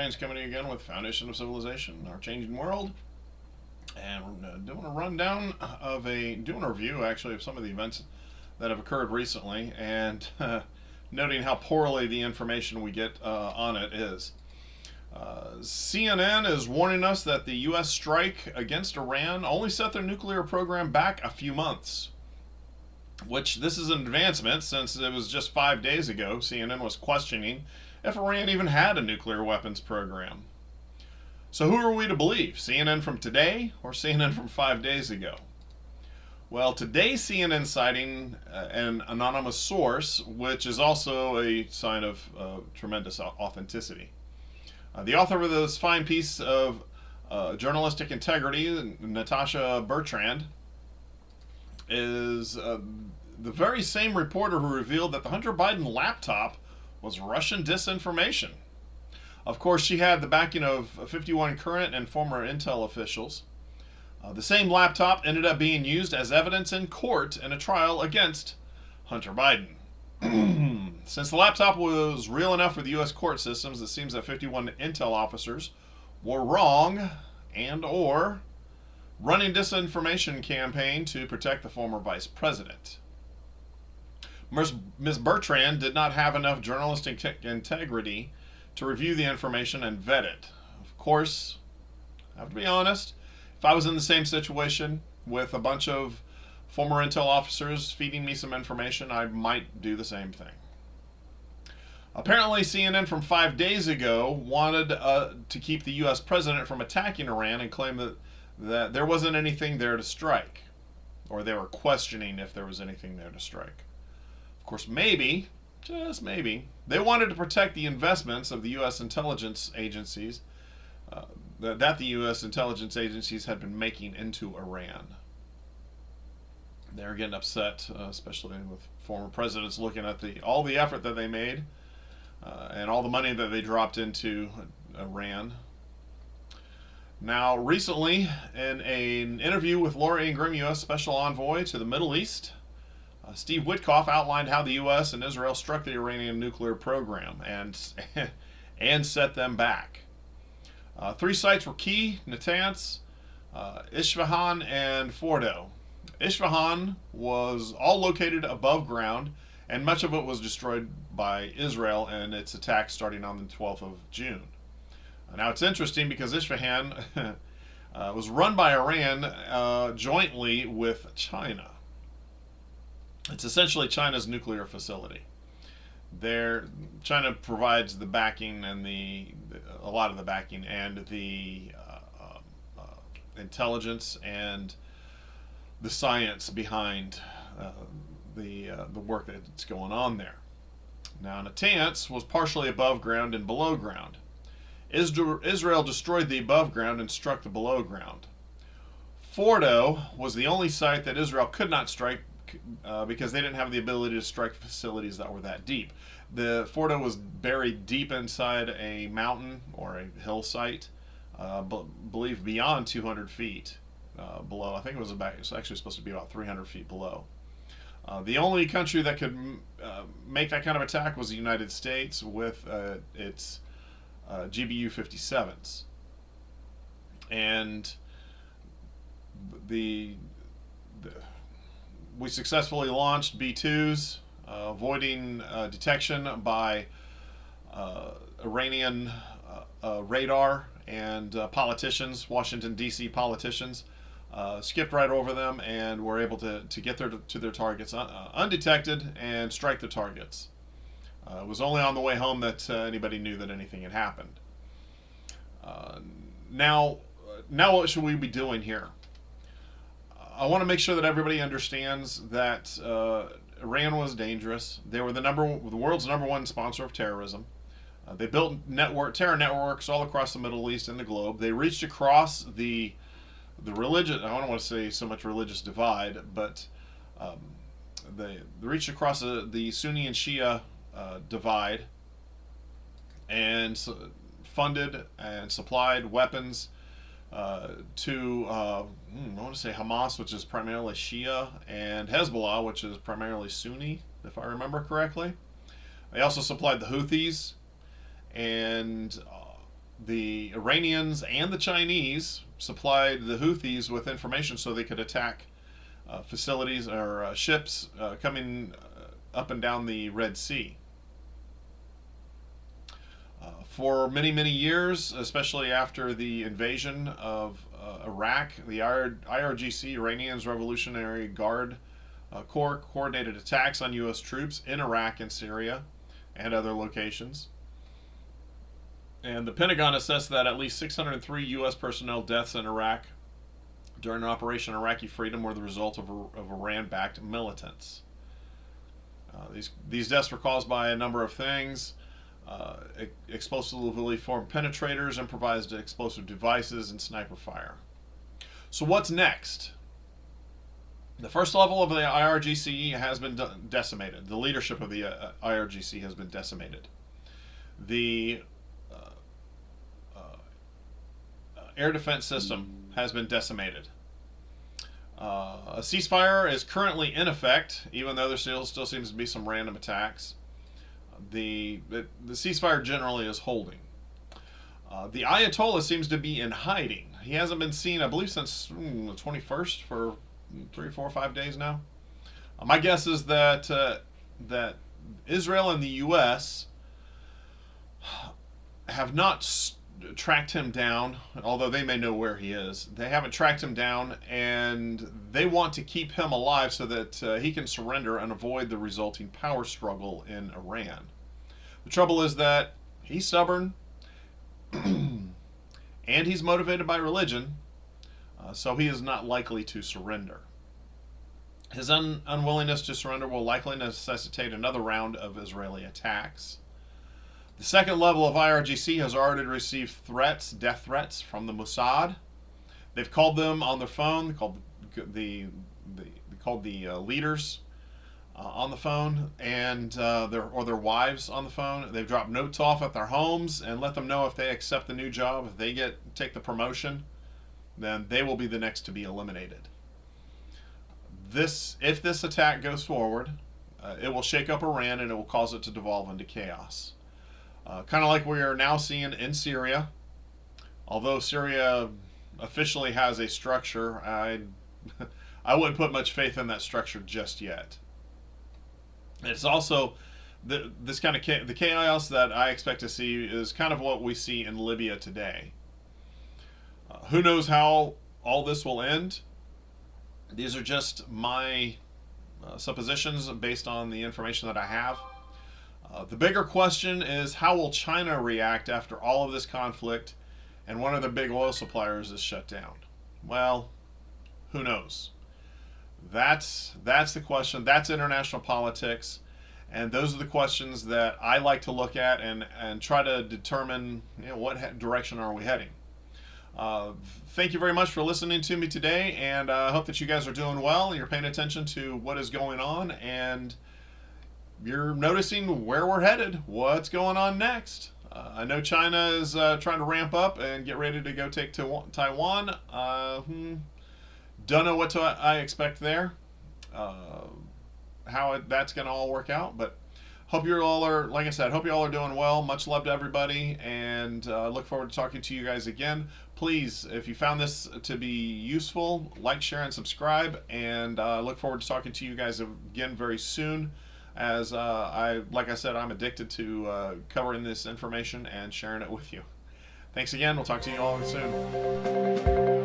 Science coming again with Foundation of Civilization, Our Changing World. And we're doing a rundown of doing a review actually of some of the events that have occurred recently and noting how poorly the information we get on it is. CNN is warning us that the U.S. strike against Iran only set their nuclear program back a few months. Which this is an advancement since it was just 5 days ago CNN was questioning if Iran even had a nuclear weapons program. So who are we to believe? CNN from today or CNN from 5 days ago? Well, today's CNN citing an anonymous source, which is also a sign of tremendous authenticity. The author of this fine piece of journalistic integrity, Natasha Bertrand, is the very same reporter who revealed that the Hunter Biden laptop was Russian disinformation. Of course, she had the backing of 51 current and former Intel officials. The same laptop ended up being used as evidence in court in a trial against Hunter Biden. Since the laptop was real enough for the U.S. court systems, it seems that 51 Intel officers were wrong and or running disinformation campaign to protect the former vice president. Ms. Bertrand did not have enough journalistic integrity to review the information and vet it. Of course, I have to be honest, if I was in the same situation with a bunch of former Intel officers feeding me some information, I might do the same thing. Apparently, CNN from 5 days ago wanted to keep the U.S. president from attacking Iran and claimed that there wasn't anything there to strike, or they were questioning if there was anything there to strike. Of course, maybe, just maybe, they wanted to protect the investments of the U.S. intelligence agencies that the U.S. intelligence agencies had been making into Iran. They're getting upset, especially with former presidents looking at all the effort that they made and all the money that they dropped into Iran. Now, recently, in an interview with Laura Ingraham, U.S. Special Envoy to the Middle East, Steve Witkoff outlined how the U.S. and Israel struck the Iranian nuclear program and set them back. 3 sites were key: Natanz, Isfahan, and Fordo. Isfahan was all located above ground, and much of it was destroyed by Israel in its attack starting on the 12th of June. Now, it's interesting because Isfahan was run by Iran jointly with China. It's essentially China's nuclear facility. China provides the backing and a lot of the backing and the intelligence and the science behind the work that's going on there. Now, Natanz was partially above ground and below ground. Israel destroyed the above ground and struck the below ground. Fordo was the only site that Israel could not strike because they didn't have the ability to strike facilities that were that deep. The Fordo was buried deep inside a mountain or a hill site, believed beyond 200 feet below. I think it was actually supposed to be about 300 feet below. The only country that could make that kind of attack was the United States with its GBU-57s. And we successfully launched B-2s, avoiding detection by Iranian radar and politicians, Washington, D.C. politicians. Skipped right over them and were able to get to their targets undetected and strike the targets. It was only on the way home that anybody knew that anything had happened. Now what should we be doing here? I want to make sure that everybody understands that Iran was dangerous. They were the world's #1 sponsor of terrorism. They built terror networks all across the Middle East and the globe. They reached across the religious, I don't want to say so much religious divide, but they reached across the Sunni and Shia divide and funded and supplied weapons to I want to say Hamas, which is primarily Shia, and Hezbollah, which is primarily Sunni, if I remember correctly. They also supplied the Houthis and the Iranians and the Chinese supplied the Houthis with information so they could attack facilities or ships coming up and down the Red Sea. For many, many years, especially after the invasion of Iraq, the IRGC, Iranian's Revolutionary Guard Corps, coordinated attacks on U.S. troops in Iraq and Syria and other locations. And the Pentagon assessed that at least 603 U.S. personnel deaths in Iraq during Operation Iraqi Freedom were the result of Iran-backed militants. These deaths were caused by a number of things. Explosively formed penetrators, improvised explosive devices, and sniper fire. So what's next? The first level of the IRGC has been decimated. The leadership of the IRGC has been decimated. The air defense system has been decimated. A ceasefire is currently in effect, even though there still seems to be some random attacks. The ceasefire generally is holding. The Ayatollah seems to be in hiding. He hasn't been seen, I believe, since the 21st for 3, 4, 5 days now. My guess is that that Israel and the U.S. have not tracked him down, although they may know where he is. They haven't tracked him down, and they want to keep him alive so that he can surrender and avoid the resulting power struggle in Iran. The trouble is that he's stubborn, and he's motivated by religion, so he is not likely to surrender. His unwillingness to surrender will likely necessitate another round of Israeli attacks. The second level of IRGC has already received threats, death threats, from the Mossad. They've called them on their phone. They called the leaders on the phone, and their wives on the phone. They've dropped notes off at their homes and let them know if they accept the new job, if they take the promotion, then they will be the next to be eliminated. If this attack goes forward, it will shake up Iran and it will cause it to devolve into chaos. Kind of like we are now seeing in Syria. Although Syria officially has a structure, I wouldn't put much faith in that structure just yet. It's also the chaos that I expect to see is kind of what we see in Libya today. Who knows how all this will end? These are just my suppositions based on the information that I have. The bigger question is, how will China react after all of this conflict and one of their big oil suppliers is shut down? Well, who knows? That's the question. That's international politics, and those are the questions that I like to look at and try to determine, what direction are we heading. Thank you very much for listening to me today, and I hope that you guys are doing well. You're paying attention to what is going on, and you're noticing where we're headed, what's going on next. I know China is trying to ramp up and get ready to go take Taiwan. Don't know what I expect there, how that's going to all work out, but hope you all are, like I said, hope you all are doing well. Much love to everybody, and look forward to talking to you guys again. Please, if you found this to be useful, like, share, and subscribe, and look forward to talking to you guys again very soon. As like I said, I'm addicted to covering this information and sharing it with you. Thanks again. We'll talk to you all soon.